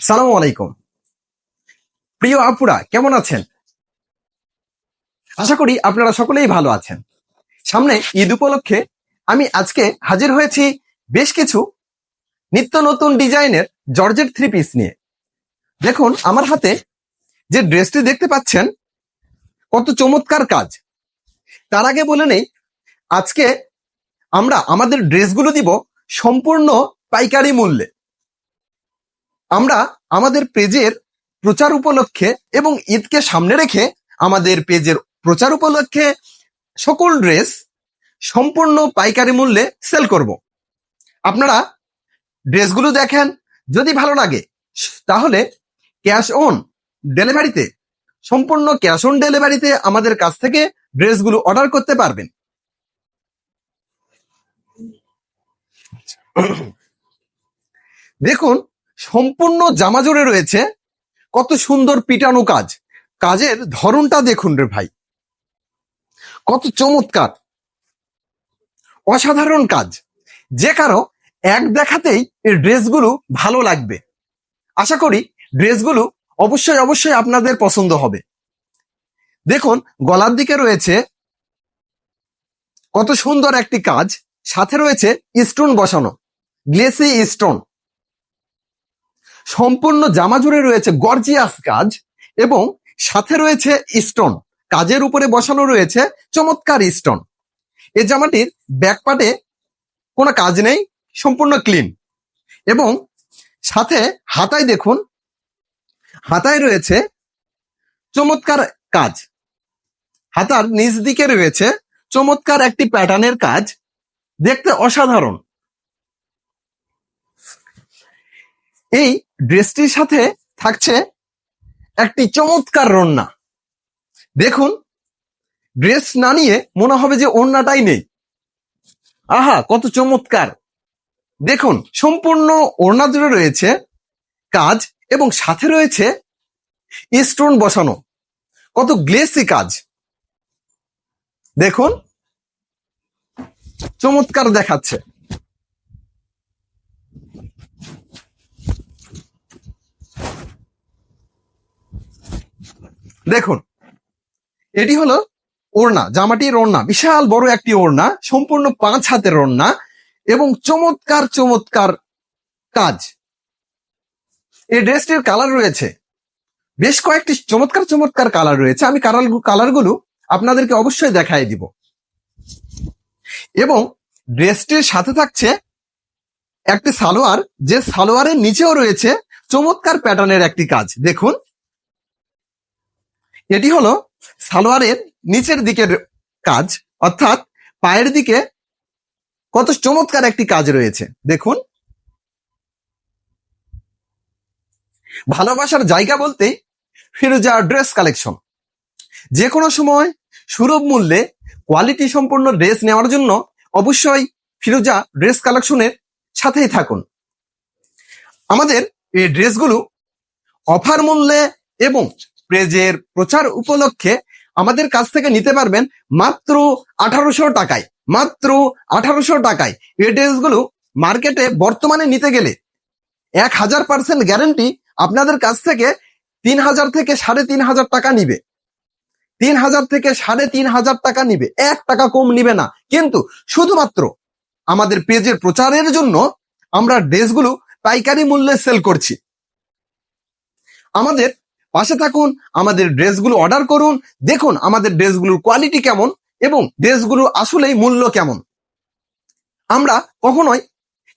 সালামু আলাইকুম। প্রিয় আপুরা, কেমন আছেন? আশা করি আপনারা সকলেই ভালো আছেন। সামনে ঈদ উপলক্ষে আমি আজকে হাজির হয়েছি বেশ কিছু নিত্য নতুন ডিজাইনের জর্জেট থ্রি পিস নিয়ে। দেখুন আমার হাতে যে ড্রেসটি দেখতে পাচ্ছেন, কত চমৎকার কাজ। তার আগে বলে নেই, আজকে আমরা আমাদের ড্রেসগুলো দিব সম্পূর্ণ পাইকারি মূল্যে। আমরা আমাদের পেজের প্রচার উপলক্ষে এবং ঈদকে সামনে রেখে আমাদের পেজের প্রচার উপলক্ষে সকল ড্রেস সম্পূর্ণ পাইকারি মূল্যে সেল করব। আপনারা ড্রেসগুলো দেখেন, যদি ভালো লাগে তাহলে ক্যাশ অন ডেলিভারিতে, সম্পূর্ণ ক্যাশ অন ডেলিভারিতে আমাদের কাছ থেকে ড্রেসগুলো অর্ডার করতে পারবেন। দেখুন সম্পূর্ণ জামা জুড়ে রয়েছে কত সুন্দর পিটানো কাজ। কাজের ধরনটা দেখুন রে ভাই, কত চমৎকার, অসাধারণ কাজ। যে কারো এক দেখাতেই এই ড্রেসগুলো ভালো লাগবে। আশা করি ড্রেসগুলো অবশ্যই অবশ্যই আপনাদের পছন্দ হবে। দেখুন গলার দিকে রয়েছে কত সুন্দর একটি কাজ, সাথে রয়েছে স্টোন বসানো, গ্লেসি স্টোন। সম্পূর্ণ জামা জুড়ে রয়েছে গর্জিয়াস কাজ এবং সাথে রয়েছে স্টোন। কাজের উপরে বসানো রয়েছে চমৎকার স্টোন। এই জামাটির ব্যাক পার্টে কোনো কাজ নেই, সম্পূর্ণ ক্লিন। এবং সাথে হাতায় দেখুন, হাতায় রয়েছে চমৎকার কাজ। হাতার নিচ দিকে রয়েছে চমৎকার একটি প্যাটার্নের কাজ, দেখতে অসাধারণ। এই ড্রেসটির সাথে থাকছে একটি চমৎকার ওড়না। দেখুন ড্রেস না নিয়ে মনে হবে যে ওড়নাটাই নেই। আহা কত চমৎকার! দেখুন সম্পূর্ণ ওড়না জুড়ে রয়েছে কাজ এবং সাথে রয়েছে স্টোন বসানো, কত গ্লেসি কাজ। দেখুন চমৎকার দেখাচ্ছে। দেখুন এটি হলো ওড়না, জামাটির ওড়না, বিশাল বড় একটি ওড়না, সম্পূর্ণ 5 হাতের ওড়না এবং চমৎকার চমৎকার কাজ। এই ড্রেসটির কালার রয়েছে বেশ কয়েকটি চমৎকার চমৎকার কালার রয়েছে। আমি কালারগুলো আপনাদেরকে অবশ্যই দেখাই দিব। এবং ড্রেসটির সাথে থাকছে একটি সালোয়ার, যে সালোয়ারের নিচেও রয়েছে চমৎকার প্যাটার্নের একটি কাজ। দেখুন এটি হলো সালোয়ারের নিচের দিকের কাজ, অর্থাৎ পায়ের দিকে কত চমৎকার একটি কাজ রয়েছে। দেখুন ভালোবাসার জায়গা বলতে ফিরোজা ড্রেস কালেকশন। যে কোনো সময় সুলভ মূল্যে কোয়ালিটি সম্পন্ন ড্রেস নেওয়ার জন্য অবশ্যই ফিরোজা ড্রেস কালেকশনের সাথেই থাকুন। আমাদের এই ড্রেসগুলো অফার মূল্যে এবং পেজের প্রচার উপলক্ষে আমাদের কাছ থেকে নিতে পারবেন মাত্র 1800 টাকায়। মাত্র 1800 টাকায় এই ড্রেসগুলো মার্কেটে বর্তমানে নিতে গেলে 1000% গ্যারান্টি আপনাদের কাছ থেকে 3000 থেকে 3500 টাকা নিবে। 3000 থেকে 3500 টাকা নিবে, 1 টাকা কম নিবে না। কিন্তু শুধুমাত্র আমাদের পেজের প্রচারের জন্য আমরা ড্রেসগুলো পাইকারি মূল্যে সেল করছি। আমাদের পাশে থাকুন, আমাদের ড্রেসগুলো অর্ডার করুন। দেখুন আমাদের ড্রেসগুলোর কোয়ালিটি কেমন এবং ড্রেসগুলো আসলেই মূল্য কেমন। আমরা কখনোই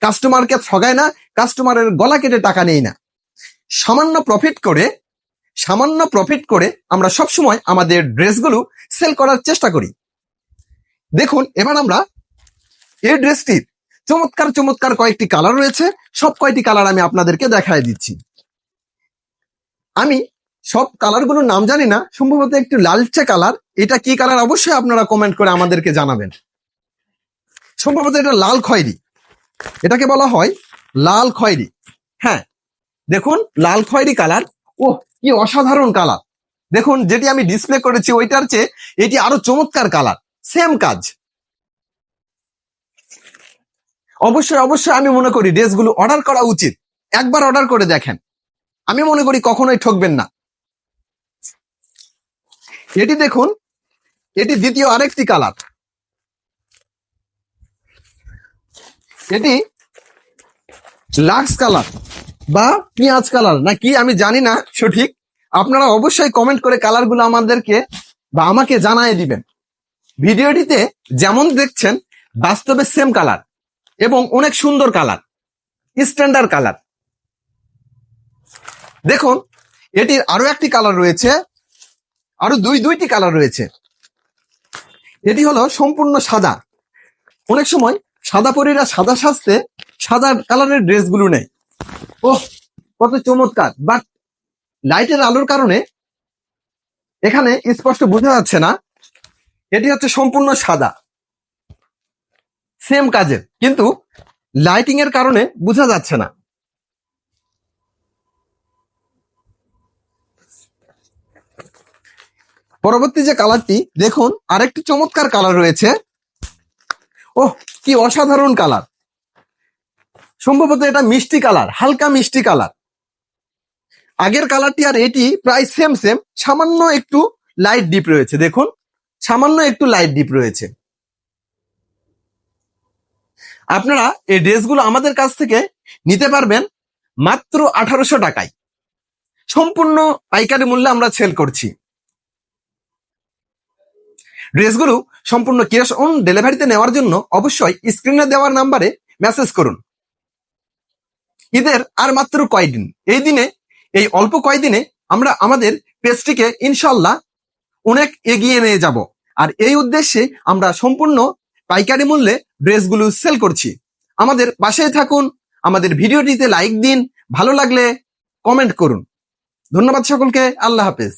কাস্টমারকে ঠগাই না, কাস্টমারের গলা কেটে টাকা নেই না। সামান্য প্রফিট করে আমরা সবসময় আমাদের ড্রেসগুলো সেল করার চেষ্টা করি। দেখুন এবার আমরা এই ড্রেসটির চমৎকার চমৎকার কয়েকটি কালার রয়েছে, সব কয়টি কালার আমি আপনাদেরকে দেখায় দিচ্ছি। আমি সব কালারগুলোর নাম জানি না, সম্ভবত একটু লালচে কালার। এটা কি কালার অবশ্যই আপনারা কমেন্ট করে আমাদেরকে জানাবেন। সম্ভবত এটা লাল খয়েরি, এটাকে বলা হয় লাল খয়েরি। হ্যাঁ দেখুন লাল খয়েরি কালার, ও কি অসাধারণ কালার। দেখুন যেটি আমি ডিসপ্লে করেছি ওইটার চেয়ে এটি আরো চমৎকার কালার, সেম কাজ। অবশ্যই অবশ্যই আমি মনে করি ড্রেসগুলো অর্ডার করা উচিত। একবার অর্ডার করে দেখেন। আমি মনে করি কখনোই ঠকবেন না। এটি দেখুন, এটি দ্বিতীয় আরেকটি কালার। এটি লাক্স কালার বা পেঁয়াজ কালার নাকি আমি জানি না সঠিক। আপনারা অবশ্যই কমেন্ট করে কালারগুলো আমাদেরকে বা আমাকে জানায় দিবেন। ভিডিওটিতে যেমন দেখছেন বাস্তবে সেম কালার এবং অনেক সুন্দর কালার, স্ট্যান্ডার্ড কালার। দেখুন, এটির আরো একটি কালার রয়েছে, আরো দুইটি কালার রয়েছে। এটি হলো সম্পূর্ণ সাদা। অনেক সময় সাদা পরীরা সাদা সাজতে সাদা কালারের ড্রেসগুলো নেয়। ওহ, কত চমৎকার! বাট লাইটের আলোর কারণে এখানে স্পষ্ট বোঝা যাচ্ছে না। এটি হচ্ছে সম্পূর্ণ সাদা, সেম কাজের, কিন্তু লাইটিং এর কারণে বোঝা যাচ্ছে না। পরবর্তী যে কালারটি দেখুন, আরেকটি চমৎকার কালার রয়েছে। ওহ, কি অসাধারণ কালার! সম্ভবত এটা মিষ্টি কালার, হালকা মিষ্টি কালার। আগের কালারটি আর এটি প্রায় সেম, সামান্য একটু লাইট ডিপ রয়েছে। দেখুন, সামান্য একটু লাইট ডিপ রয়েছে। আপনারা এই ড্রেসগুলো আমাদের কাছ থেকে নিতে পারবেন মাত্র 1800 টাকায়। সম্পূর্ণ পাইকারি মূল্যে আমরা সেল করছি। ড্রেসগুলো সম্পূর্ণ ক্যাশ অন ডেলিভারিতে নেওয়ার জন্য অবশ্যই স্ক্রিনে দেওয়ার নাম্বারে মেসেজ করুন। ঈদের আর মাত্র কয়দিন, এই দিনে, এই অল্প কয়দিনে আমরা আমাদের পেজটিকে ইনশাল্লাহ অনেক এগিয়ে নিয়ে যাব। আর এই উদ্দেশ্যে আমরা সম্পূর্ণ পাইকারি মূল্যে ড্রেসগুলো সেল করছি। আমাদের পাশে থাকুন, আমাদের ভিডিওটিতে লাইক দিন, ভালো লাগলে কমেন্ট করুন। ধন্যবাদ সকলকে, আল্লাহ হাফেজ।